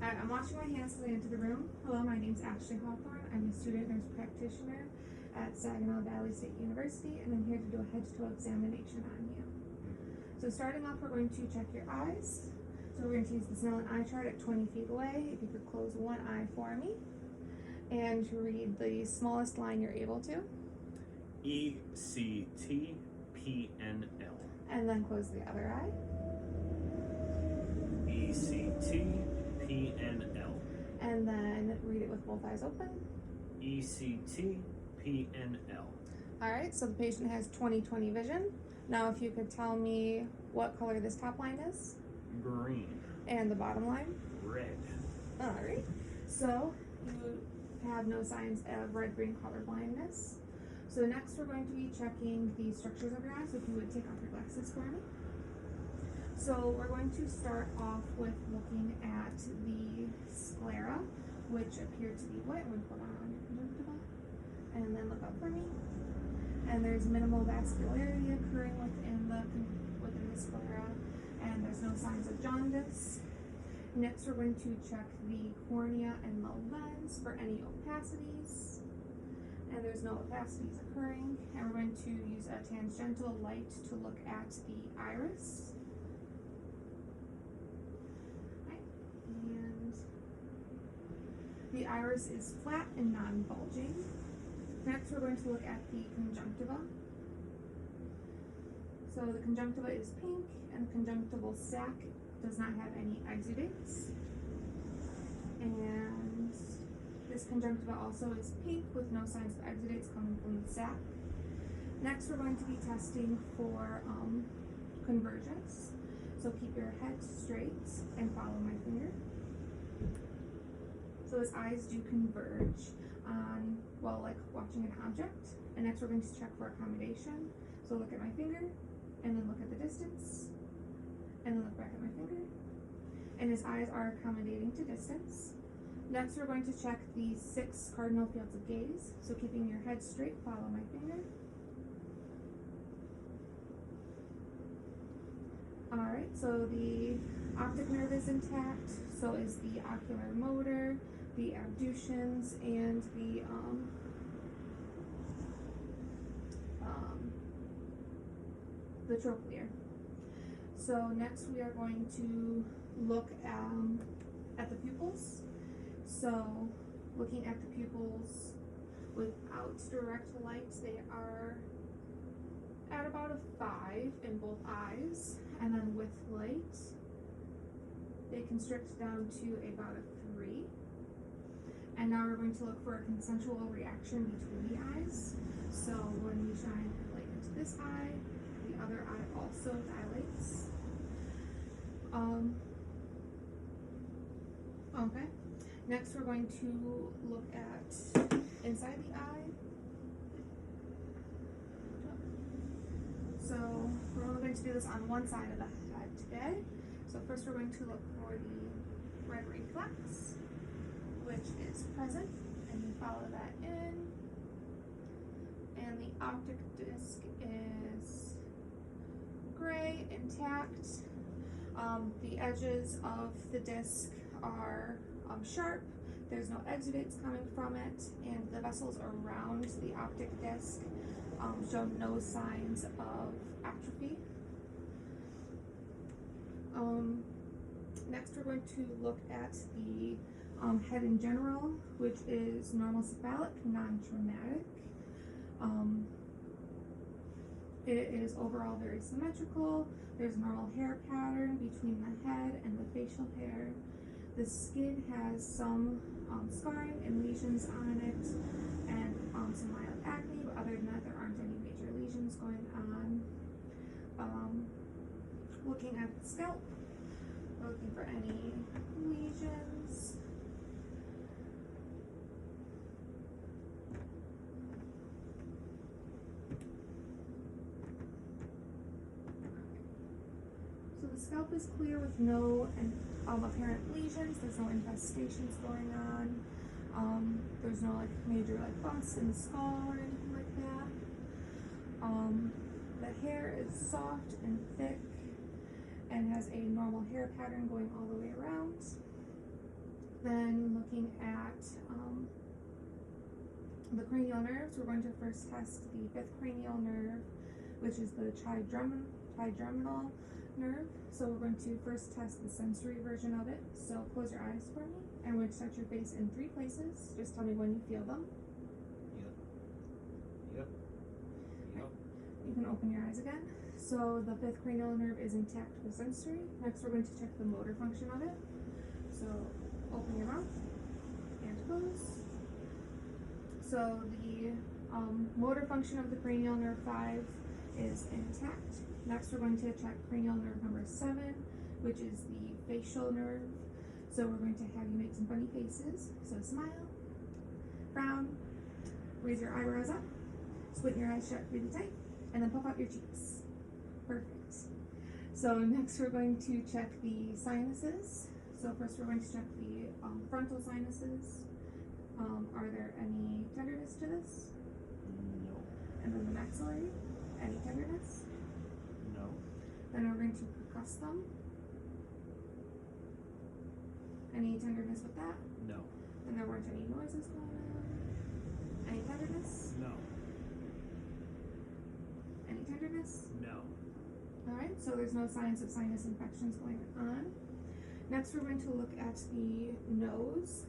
Hi, I'm washing my hands as I enter the room. Hello, my name is Ashley Hawthorne. I'm a student nurse practitioner at Saginaw Valley State University, and I'm here to do a head-to-toe examination on you. So starting off, we're going to check your eyes. So we're going to use the Snellen eye chart at 20 feet away. If you could close one eye for me and read the smallest line you're able to. ECT PNL. And then close the other eye. ECT PNL. And then read it with both eyes open. ECT PNL. Alright, so the patient has 20/20 vision. Now if you could tell me what color this top line is. Green. And the bottom line? Red. Alright, so you have no signs of red-green color blindness. So next we're going to be checking the structures of your eyes. So if you would take off your glasses for me. So we're going to start off with looking at the sclera, which appear to be white. I'm going to put on your conjunctiva, and then look up for me. And there's minimal vascularity occurring within the sclera, and there's no signs of jaundice. Next, we're going to check the cornea and the lens for any opacities, and there's no opacities occurring. And we're going to use a tangential light to look at the iris. And the iris is flat and non-bulging. Next, we're going to look at the conjunctiva. So the conjunctiva is pink, and the conjunctival sac does not have any exudates. And this conjunctiva also is pink with no signs of exudates coming from the sac. Next, we're going to be testing for convergence. So keep your head straight and follow my finger. So his eyes do converge while like watching an object. And next we're going to check for accommodation. So look at my finger, and then look at the distance, and then look back at my finger. And his eyes are accommodating to distance. Next we're going to check the 6 cardinal fields of gaze. So keeping your head straight, follow my finger. Alright, so the optic nerve is intact, so is the ocular motor, the abducens, and the trochlear. So next we are going to look at the pupils. So looking at the pupils without direct light, they are at about a 5 in both eyes, and then with light they constrict down to about a 3. And now we're going to look for a consensual reaction between the eyes. So when we shine light into this eye, the other eye also dilates. Okay. Next we're going to look at inside the eye. So we're only going to do this on one side of the head today. So first we're going to look for the red reflex, which is present, and you follow that in. And the optic disc is gray, intact. The edges of the disc are sharp. There's no exudates coming from it, and the vessels around the optic disc show no signs of atrophy. Next we're going to look at the head in general, which is normal cephalic, non-traumatic. It is overall very symmetrical. There's normal hair pattern between the head and the facial hair. The skin has some scarring and lesions on it, and some mild acne, but other than that there aren't any major lesions going on. Looking at the scalp, we're looking for any lesions. So the scalp is clear with no apparent lesions. There's no infestations going on. There's no major bumps in the skull or anything like that. The hair is soft and thick and has a normal hair pattern going all the way around. Then looking at the cranial nerves, we're going to first test the fifth cranial nerve, which is the trigeminal nerve. So we're going to first test the sensory version of it. So close your eyes for me, and we're going to touch your face in 3 places. Just tell me when you feel them. Yep. You can open your eyes again. So the fifth cranial nerve is intact for sensory. Next we're going to check the motor function of it. So open your mouth and close. So the motor function of the cranial nerve 5 is intact. Next we're going to check cranial nerve number 7, which is the facial nerve. So we're going to have you make some funny faces. So smile, frown, raise your eyebrows up, squint your eyes shut really tight, and then puff out your cheeks. Perfect. So next we're going to check the sinuses. So first we're going to check the frontal sinuses. Are there any tenderness to this? No. And then the maxillary, any tenderness? No. Then we're going to percuss them. Any tenderness with that? No. And there weren't any noises going on? Any tenderness? No. Any tenderness? No. Alright, so there's no signs of sinus infections going on. Next we're going to look at the nose.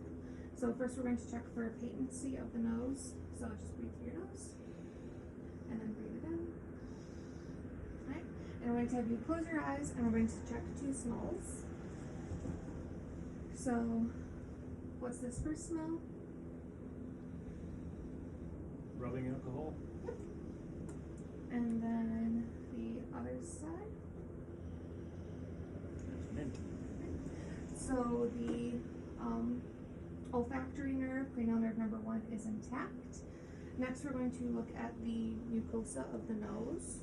So first we're going to check for patency of the nose. So just breathe through your nose. And then breathe it in. Alright, and we're going to have you close your eyes and we're going to check 2 smells. So, what's this first smell? Rubbing alcohol? Yep. And then the other side. That's mint. So the olfactory nerve, cranial nerve number 1, is intact. Next we're going to look at the mucosa of the nose.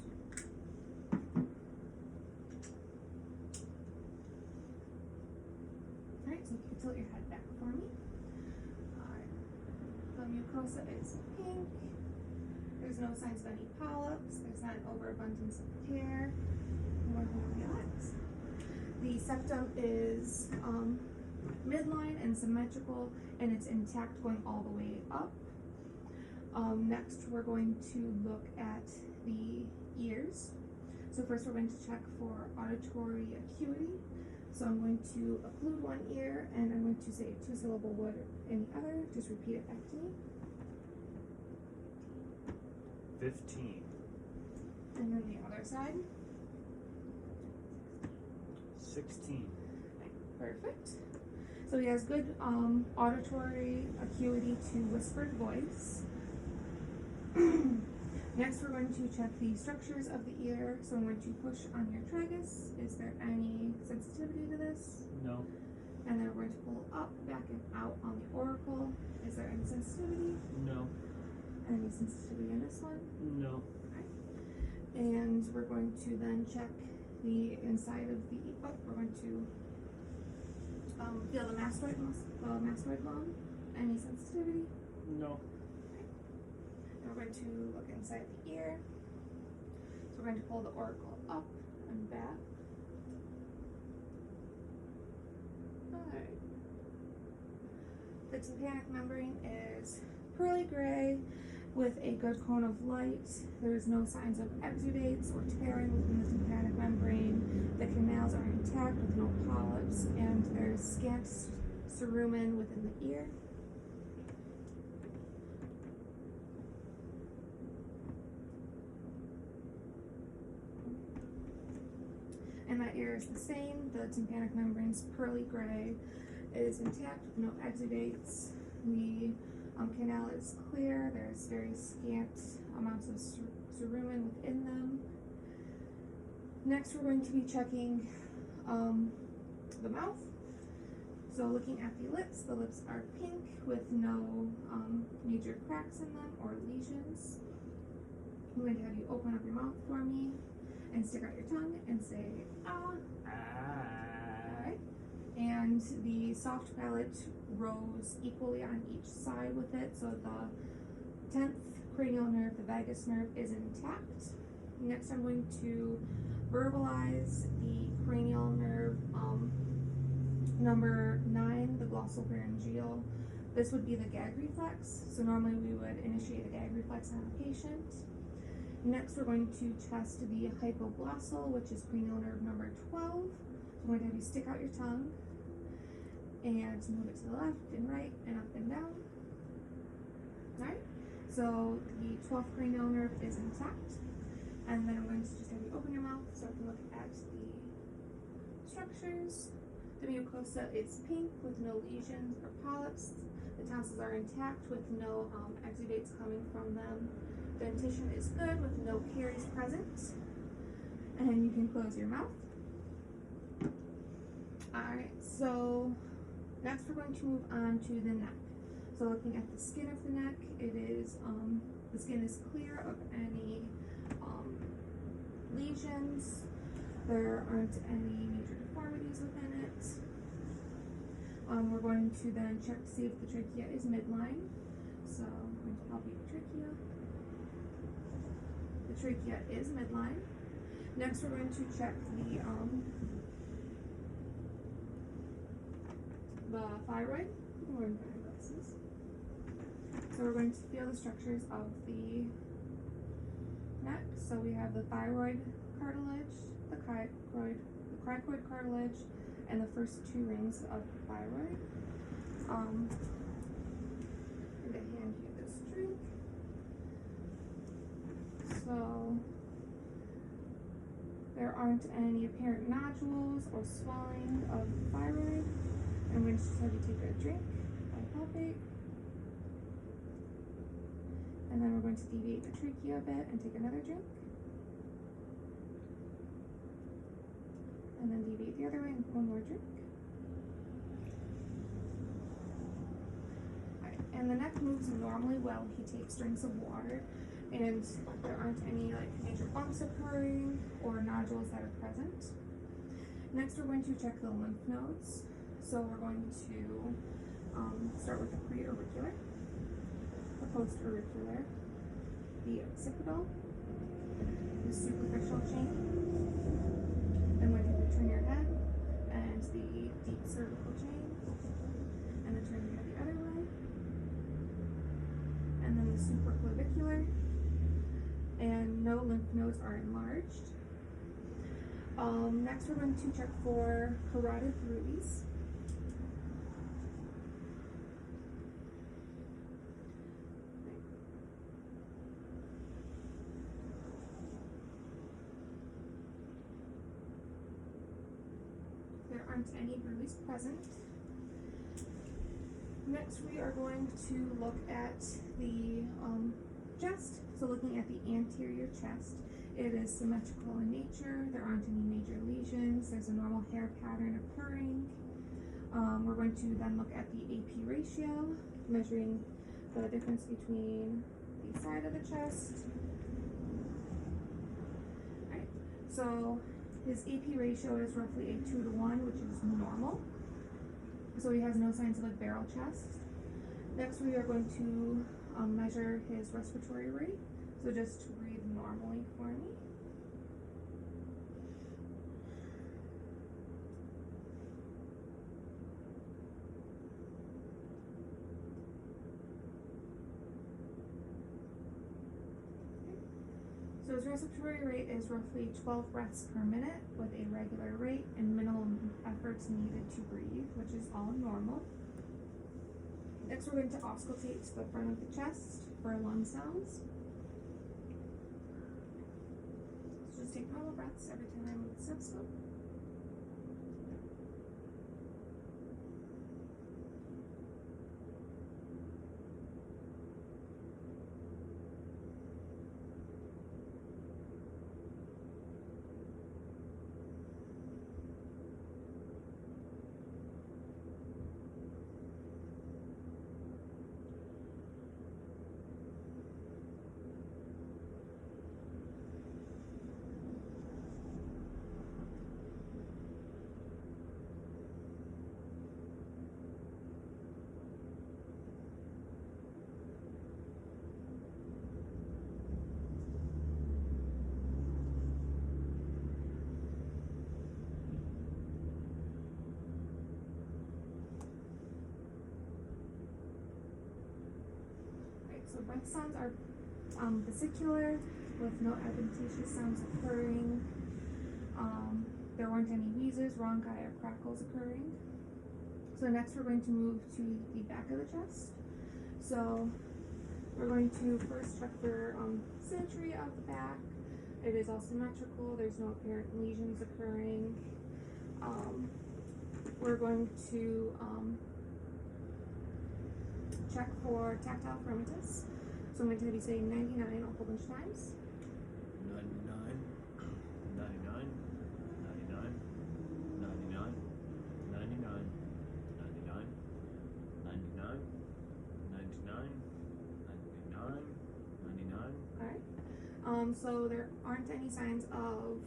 Alright, so you can tilt your head back for me. Alright. The mucosa is pink. There's no signs of any polyps. There's not an overabundance of hair. The septum is midline and symmetrical, and it's intact going all the way up. Next, we're going to look at the ears. So first, we're going to check for auditory acuity. So I'm going to occlude one ear, and I'm going to say a 2-syllable word in the other. Just repeat it back to me. 15. And then the other side. 16. Perfect. So he has good auditory acuity to whispered voice. Next, we're going to check the structures of the ear. So I'm going to push on your tragus. Is there any sensitivity to this? No. And then we're going to pull up, back, and out on the auricle. Is there any sensitivity? No. Any sensitivity in this one? No. Okay. And we're going to then check the inside of the we're going to feel the mastoid bone. Any sensitivity? No. And we're going to look inside the ear. So we're going to pull the auricle up and back. Alright. The tympanic membrane is pearly gray with a good cone of light. There's no signs of exudates or tearing within the tympanic membrane. The canals are intact with no polyps, and there's scant cerumen within the ear. And that ear is the same. The tympanic membrane's pearly gray. It is intact with no exudates. The canal is clear. There's very scant amounts of cerumen within them. Next, we're going to be checking the mouth. So looking at the lips are pink with no major cracks in them or lesions. I'm going to have you open up your mouth for me and stick out your tongue and say, ah. Alright. And the soft palate rows equally on each side with it. So the 10th cranial nerve, the vagus nerve, is intact. Next, I'm going to verbalize the cranial nerve Number 9, the glossopharyngeal. This would be the gag reflex. So normally we would initiate a gag reflex on a patient. Next, we're going to test the hypoglossal, which is cranial nerve number 12. So I'm going to have you stick out your tongue and move it to the left and right and up and down. Alright, so the 12th cranial nerve is intact. And then I'm going to just have you open your mouth so I can look at the structures. The mucosa is pink with no lesions or polyps. The tonsils are intact with no exudates coming from them. Dentition is good with no caries present. And you can close your mouth. Alright, so next we're going to move on to the neck. So looking at the skin of the neck, it is, the skin is clear of any lesions. There aren't any major deformities within it. We're going to then check to see if the trachea is midline. So I'm going to palpate the trachea. The trachea is midline. Next, we're going to check the thyroid. I'm going to put my glasses. So we're going to feel the structures of the neck. So we have the thyroid cartilage, the cricoid cartilage, and the first 2 rings of the thyroid. I'm going to hand you this drink. So there aren't any apparent nodules or swelling of the thyroid. I'm going to just have you take a drink by palpate. And then we're going to deviate the trachea a bit and take another drink. And then deviate the other way and one more drink. Alright, and the neck moves normally well. He takes drinks of water, and there aren't any major bumps occurring or nodules that are present. Next, we're going to check the lymph nodes. So we're going to start with the pre-auricular, the post-auricular, the occipital, the superficial chain. Then we're going to turn your head and the deep cervical chain, and then turn your head the other way, and then the supraclavicular, and no lymph nodes are enlarged. Next, we're going to check for carotid bruits. There aren't any bruits present. Next, we are going to look at the chest. So looking at the anterior chest, it is symmetrical in nature. There aren't any major lesions. There's a normal hair pattern occurring. We're going to then look at the AP ratio, measuring the difference between the side of the chest. Alright, so his AP ratio is roughly a 2 to 1, which is normal. So he has no signs of barrel chest. Next, we are going to measure his respiratory rate. So just breathe normally for me. So his respiratory rate is roughly 12 breaths per minute with a regular rate and minimum efforts needed to breathe, which is all normal. Next, we're going to auscultate the front of the chest for lung sounds. So just take normal breaths every time I move the stethoscope. So breath sounds are vesicular with no adventitious sounds occurring. There weren't any wheezes, rhonchi, or crackles occurring. So next we're going to move to the back of the chest. So we're going to first check for symmetry of the back. It is all symmetrical. There's no apparent lesions occurring. We're going to check for tactile firmness. So I'm going to have you say 99 a whole bunch of times. 99, 99, 99, 99, 99, 99, 99, 99, 99, 99. Alright. So there aren't any signs of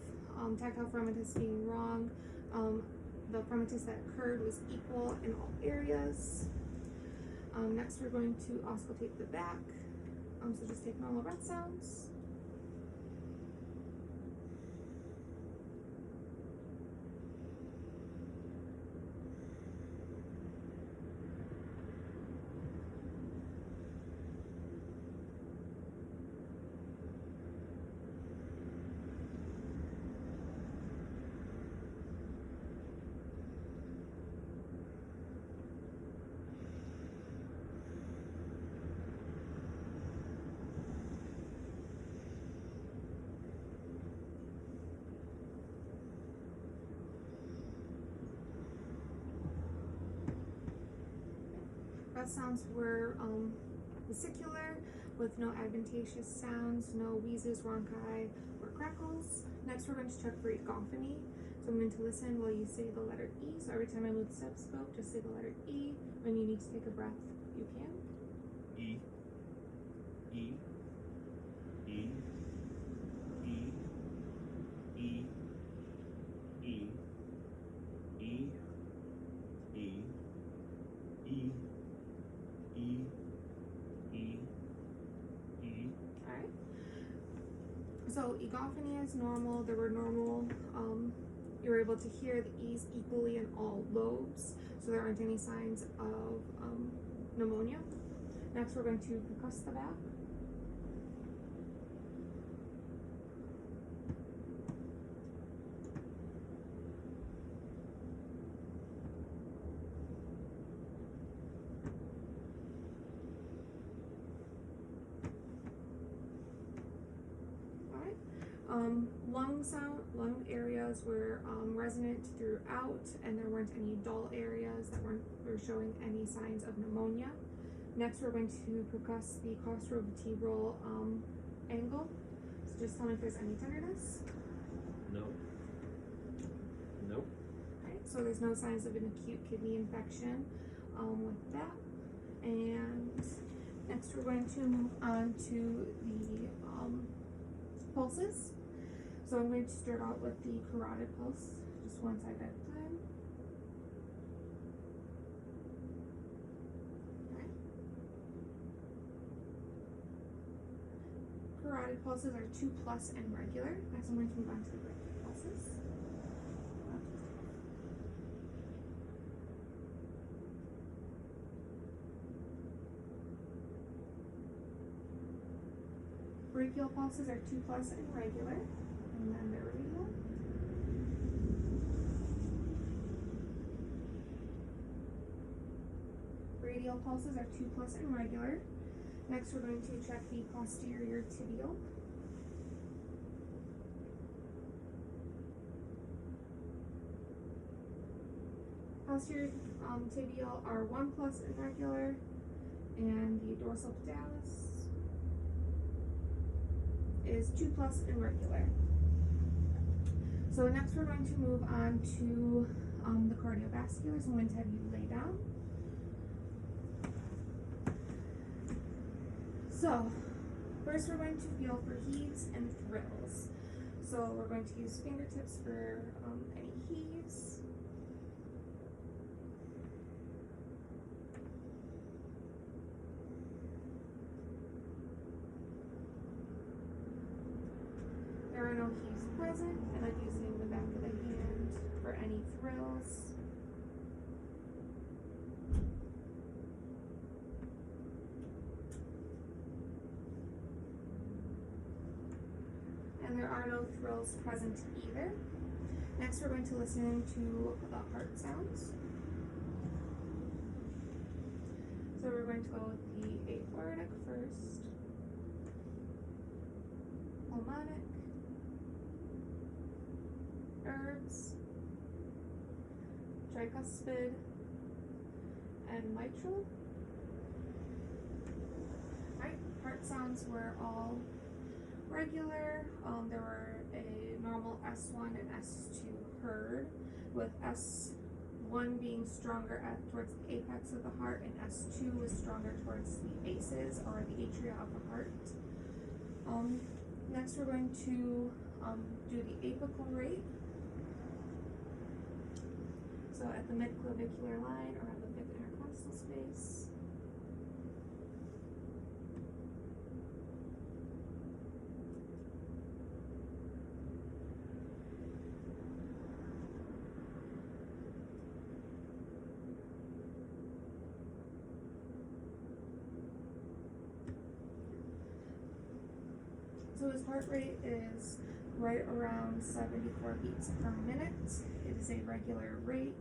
tactile firmness being wrong. The firmness that occurred was equal in all areas. Next we're going to auscultate the back. So just take normal breath sounds. Breath sounds were vesicular with no adventitious sounds, no wheezes, rhonchi, or crackles. Next we're going to check for egophony. So I'm going to listen while you say the letter E. So every time I move the stethoscope, just say the letter E. When you need to take a breath, you can. E, E, E, E, E, E, E, E, E, E, E, E. Alright. So egophony is normal. There were normal, you were able to hear the E's equally in all lobes. So there aren't any signs of pneumonia. Next we're going to percuss the back. Lung areas were resonant throughout, and there weren't any dull areas that were showing any signs of pneumonia. Next, we're going to percuss the costovertebral angle. So just tell me if there's any tenderness. Nope. Nope. Right, so there's no signs of an acute kidney infection with that. And next, we're going to move on to the pulses. So I'm going to start out with the carotid pulse, just one side at a time. Okay. Carotid pulses are 2+ and regular. Next I'm going to move on to the brachial pulses. Brachial pulses are 2+ and regular. And then the radial. Radial pulses are 2+ and regular. Next, we're going to check the posterior tibial. Posterior tibial are 1+ and regular, and the dorsal patalis is 2+ and regular. So next we're going to move on to the cardiovascular. So I'm going to have you lay down. So first we're going to feel for heaves and thrills. So we're going to use fingertips for any heaves. There are no heaves present, and I'm using the back of the hand for any thrills. and there are no thrills present either. Next, we're going to listen to the heart sounds. So we're going to go with the aortic first, pulmonic, nerves, tricuspid, and mitral. Right, heart sounds were all regular. There were a normal S1 and S2 heard, with S1 being stronger towards the apex of the heart, and S2 was stronger towards the bases or the atria of the heart. Next, we're going to do the apical rate. So at the midclavicular line, around the fifth intercostal space. So his heart rate is right around 74 beats per minute. It is a regular rate.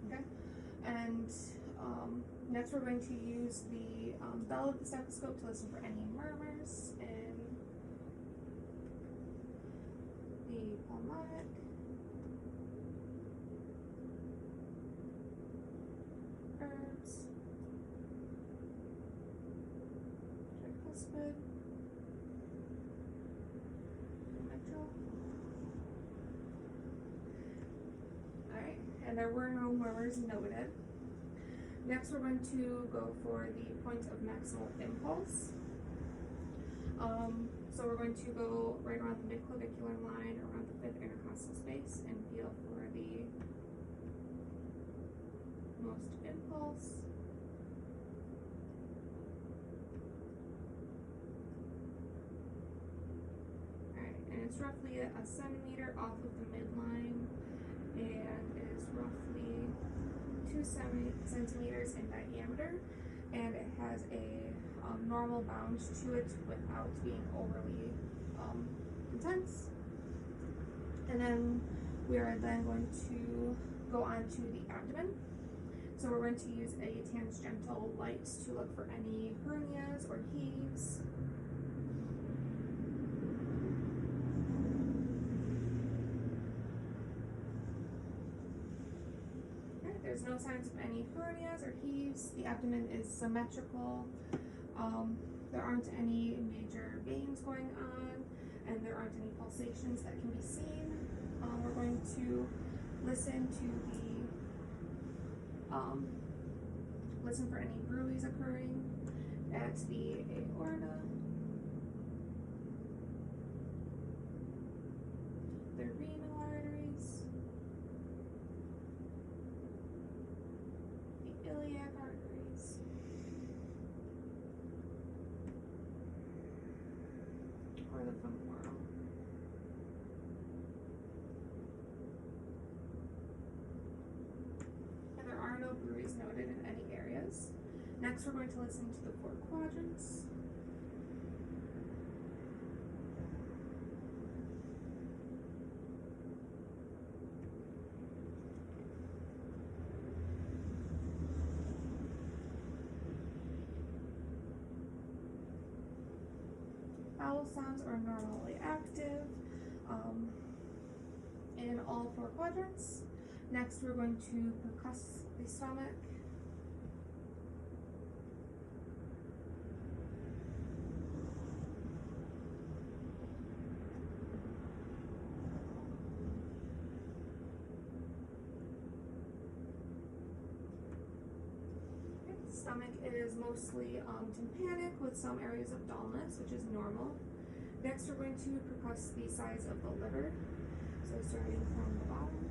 Okay, and next we're going to use the bell of the stethoscope to listen for any murmurs in the pulmonic, nerves, tricuspid, mitral. Alright, and there were no murmurs noted. Next, we're going to go for the point of maximal impulse. So we're going to go right around the midclavicular line, around the fifth intercostal space, and feel for the most impulse. Alright, and it's roughly a centimeter off of the midline, and it is roughly 2 centimeters in diameter, and it has a normal bound to it without being overly intense. And then we are then going to go on to the abdomen. So we're going to use a tangential light to look for any hernias or heaves. There's no signs of any hernias or heaves. The abdomen is symmetrical. There aren't any major veins going on, and there aren't any pulsations that can be seen. We're going to listen to listen for any bruits occurring at the aorta, the renal arteries, the iliac arteries, or the femoral. And there are no bruits noted in any areas. Next, we're going to listen to the 4 quadrants. Bowel sounds are normally active in all 4 quadrants. Next, we're going to percuss the stomach. The stomach is mostly tympanic with some areas of dullness, which is normal. Next, we're going to percuss the size of the liver. So starting from the bottom.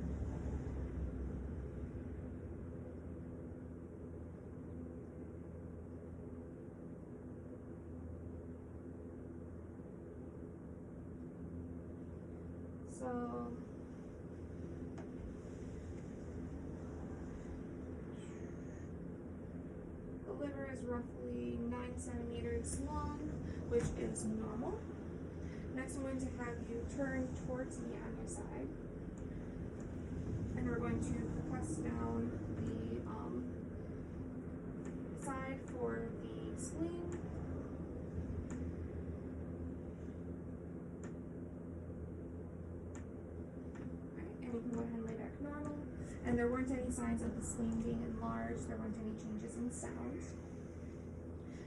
So the liver is roughly 9 centimeters long. which is normal. Next, I'm going to have you turn towards me on your side. And we're going to press down the side for the spleen. Alright, and you can go ahead and lay back normal. And there weren't any signs of the spleen being enlarged, there weren't any changes in sound.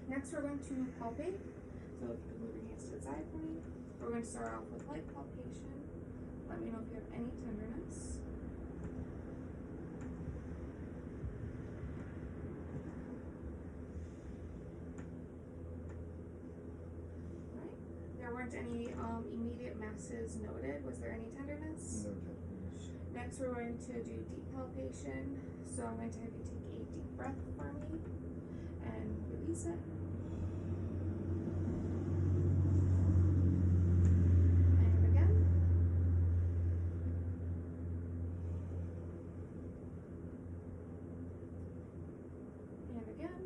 Next, we're going to palpate. So if you could move your hands to the side for me. We're going to start off with light palpation. Let me know if you have any tenderness. Alright. There weren't any immediate masses noted. Was there any tenderness? No tenderness. Next, we're going to do deep palpation. So I'm going to have you take a deep breath for me and release it. And again. And again.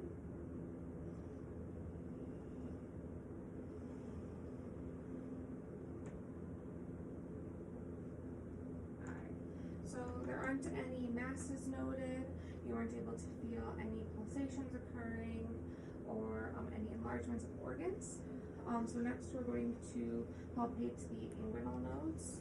So there aren't any masses noted, you weren't able to feel any pulsations occurring or any enlargements of organs. So next we're going to palpate the inguinal nodes.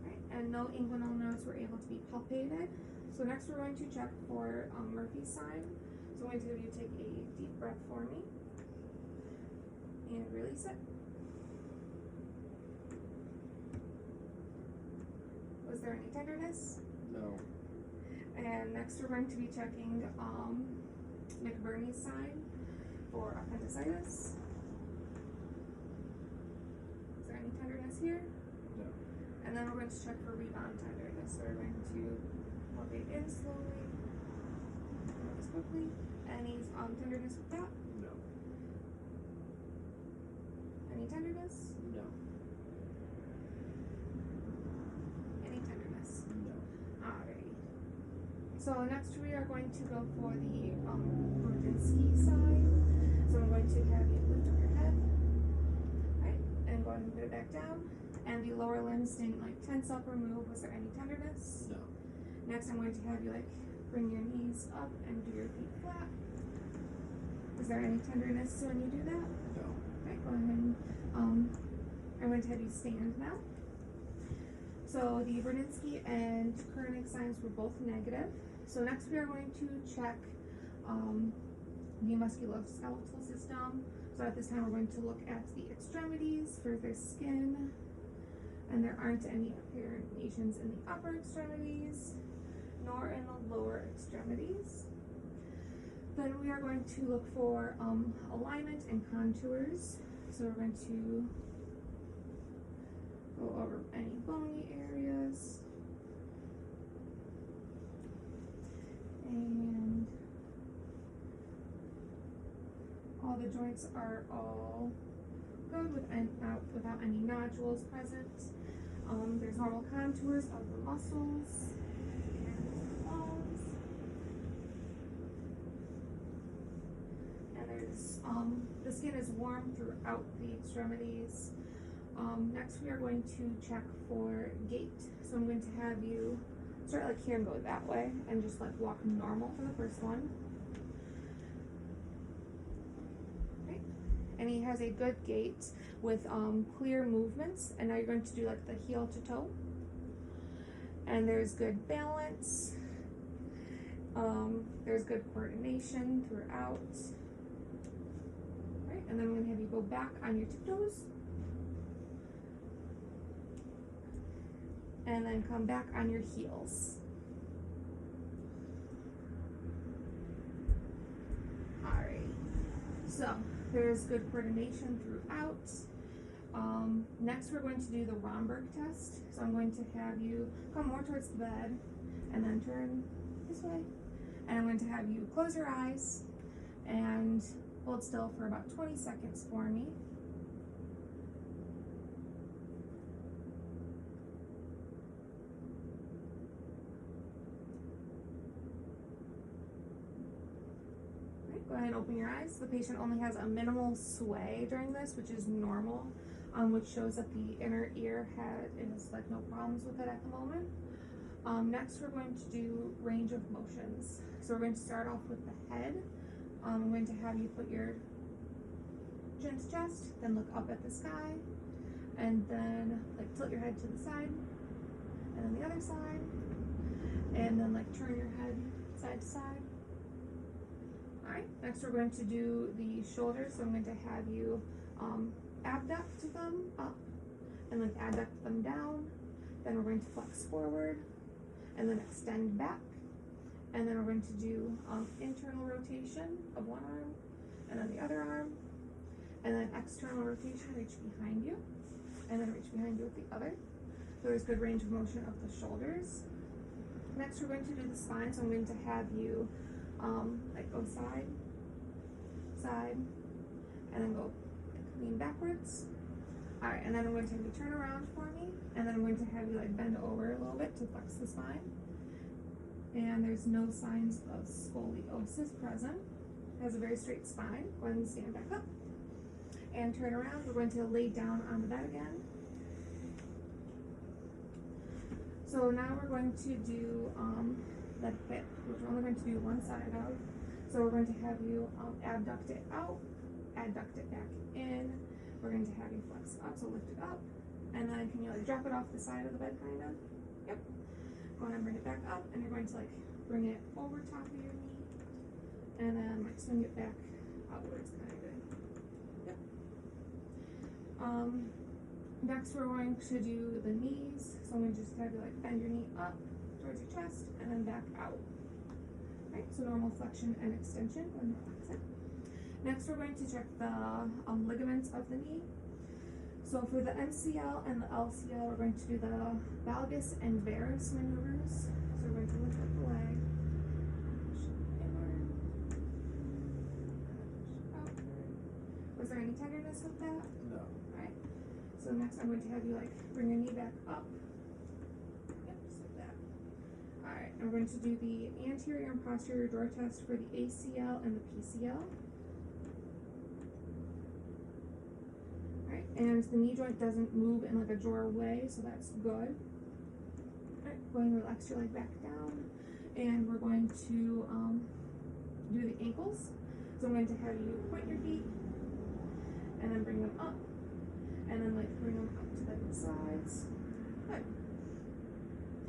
Right, and no inguinal nodes were able to be palpated. So next we're going to check for Murphy's sign. So I'm going to have you take a deep breath for me and release it. Was there any tenderness? No. And next we're going to be checking McBurney's sign for appendicitis. Is there any tenderness here? No. And then we're going to check for rebound tenderness. So we're going to palpate in slowly, release quickly. Any tenderness with that? No. Any tenderness? No. Any tenderness? No. Alrighty. So next we are going to go for the Brudzinski side. So I'm going to have you lift up your head. Right, and go ahead and put it back down. And the lower limbs didn't tense up or move. Was there any tenderness? No. Next I'm going to have you bring your knees up and do your feet flat. Is there any tenderness when you do that? No. Right, go ahead and I'm going to have you stand now. So the Brudzinski and Koenig signs were both negative. So next we are going to check the musculoskeletal system. So at this time we're going to look at the extremities for their skin. And there aren't any apparent lesions in the upper extremities, nor in the lower extremities. Then we are going to look for alignment and contours. So we're going to go over any bony areas. And all the joints are all good without any nodules present. There's normal contours of the muscles and bones. And there's the skin is warm throughout the extremities. Next we are going to check for gait. So I'm going to have you start here and go that way and just walk normal for the first one. Okay. And he has a good gait with clear movements. And now you're going to do the heel to toe. And there's good balance. There's good coordination throughout. Right, and then I'm going to have you go back on your tiptoes. And then come back on your heels. Alright. So there's good coordination throughout. Next we're going to do the Romberg test. So I'm going to have you come more towards the bed and then turn this way. And I'm going to have you close your eyes and hold still for about 20 seconds for me. ahead and open your eyes. The patient only has a minimal sway during this, which is normal, which shows that the inner ear is like no problems with it at the moment. Next, we're going to do range of motions. So we're going to start off with the head. I'm going to have you put your chin to chest, then look up at the sky, and then like tilt your head to the side, and then the other side, and then like turn your head side to side. Alright, next we're going to do the shoulders. So I'm going to have you abduct them up, and then adduct them down. Then we're going to flex forward, and then extend back. And then we're going to do internal rotation of one arm, and then the other arm, and then external rotation, reach behind you, and then reach behind you with the other. So there's good range of motion of the shoulders. Next we're going to do the spine, so I'm going to have you like go side, side, and then go like, lean backwards. Alright, and then I'm going to have you turn around for me, and then I'm going to have you like bend over a little bit to flex the spine. And there's no signs of scoliosis present. It has a very straight spine. Go ahead and stand back up. And turn around. We're going to lay down on the bed again. So now we're going to do the hip, which we're only going to do one side of. So we're going to have you abduct it out, adduct it back in. We're going to have you flex up, so lift it up. And then can you like drop it off the side of the bed kind of? Yep. Go ahead and bring it back up, and you're going to like bring it over top of your knee, and then like swing it back outwards kind of good. Yep. Next we're going to do the knees. So I'm going to just have you like bend your knee up towards your chest, and then back out. Right, so normal flexion and extension when relaxing. Next we're going to check the ligaments of the knee. So for the MCL and the LCL, we're going to do the valgus and varus maneuvers. So we're going to lift up the leg, push inward, push outward. Was there any tenderness with that? No. Alright. So next I'm going to have you like bring your knee back up. Yep, just like that. Alright, and we're going to do the anterior and posterior drawer test for the ACL and the PCL. And the knee joint doesn't move in like a drawer way, so that's good. Alright, go ahead and relax your leg back down. And we're going to do the ankles. So I'm going to have you point your feet, and then bring them up, and then like bring them up to the sides. Good.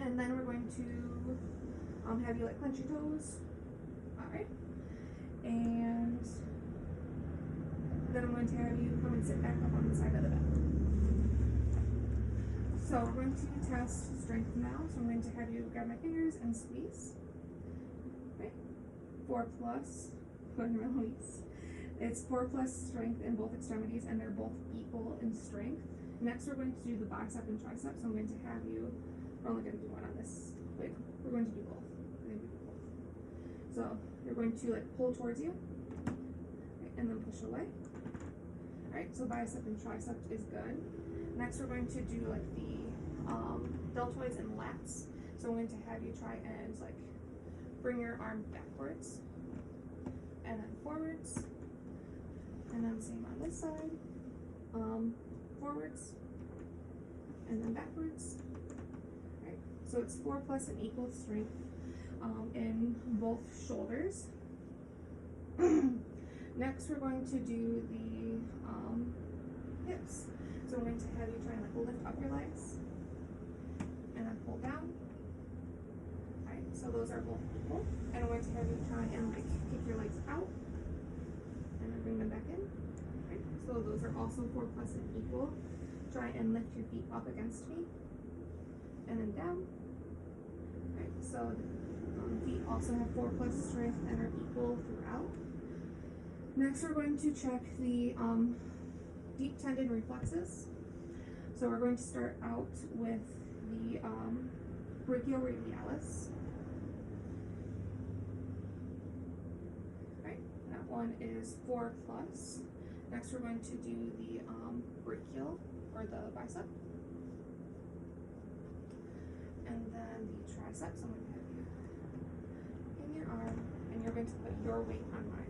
And then we're going to have you like clench your toes. Alright. And then I'm going to have you come and sit back up on the side of the bed. So we're going to test strength now. So I'm going to have you grab my fingers and squeeze. Right? 4+, go ahead and release. It's 4+ strength in both extremities, and they're both equal in strength. Next we're going to do the bicep and tricep. So I'm going to have you, we're only going to do one on this. Wait, we're going to do both. We're going to do both. So you're going to like pull towards you, right, and then push away. Alright, so bicep and tricep is good. Next we're going to do like the deltoids and lats. So I'm going to have you try and like bring your arm backwards, and then forwards, and then same on this side, forwards, and then backwards. Alright, so it's 4+ and equal strength in both shoulders. Next, we're going to do the hips. So I'm going to have you try and like lift up your legs, and then pull down. Alright, so those are both equal. And I'm going to have you try and like kick your legs out, and then bring them back in. Alright, so those are also 4+ and equal. Try and lift your feet up against me, and then down. Alright, so feet also have 4+ strength and are equal throughout. Next, we're going to check the deep tendon reflexes. So we're going to start out with the brachioradialis. Right, that one is 4+. Next, we're going to do the brachial, or the bicep. And then the triceps. I'm going to have you in your arm, and you're going to put your weight on my arm.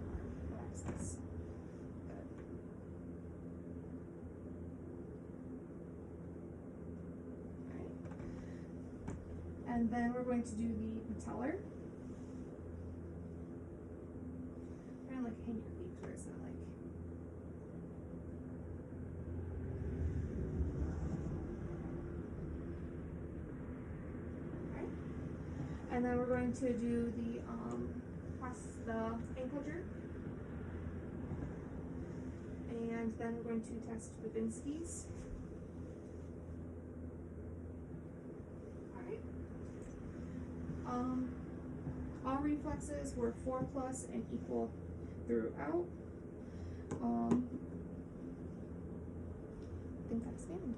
And then we're going to do the patellar. Kind of like hang your feet where it's not like. Okay. And then we're going to do the ankle jerk. And then we're going to test Babinski's. Alright. All reflexes were 4+ and equal throughout. I think that's the end.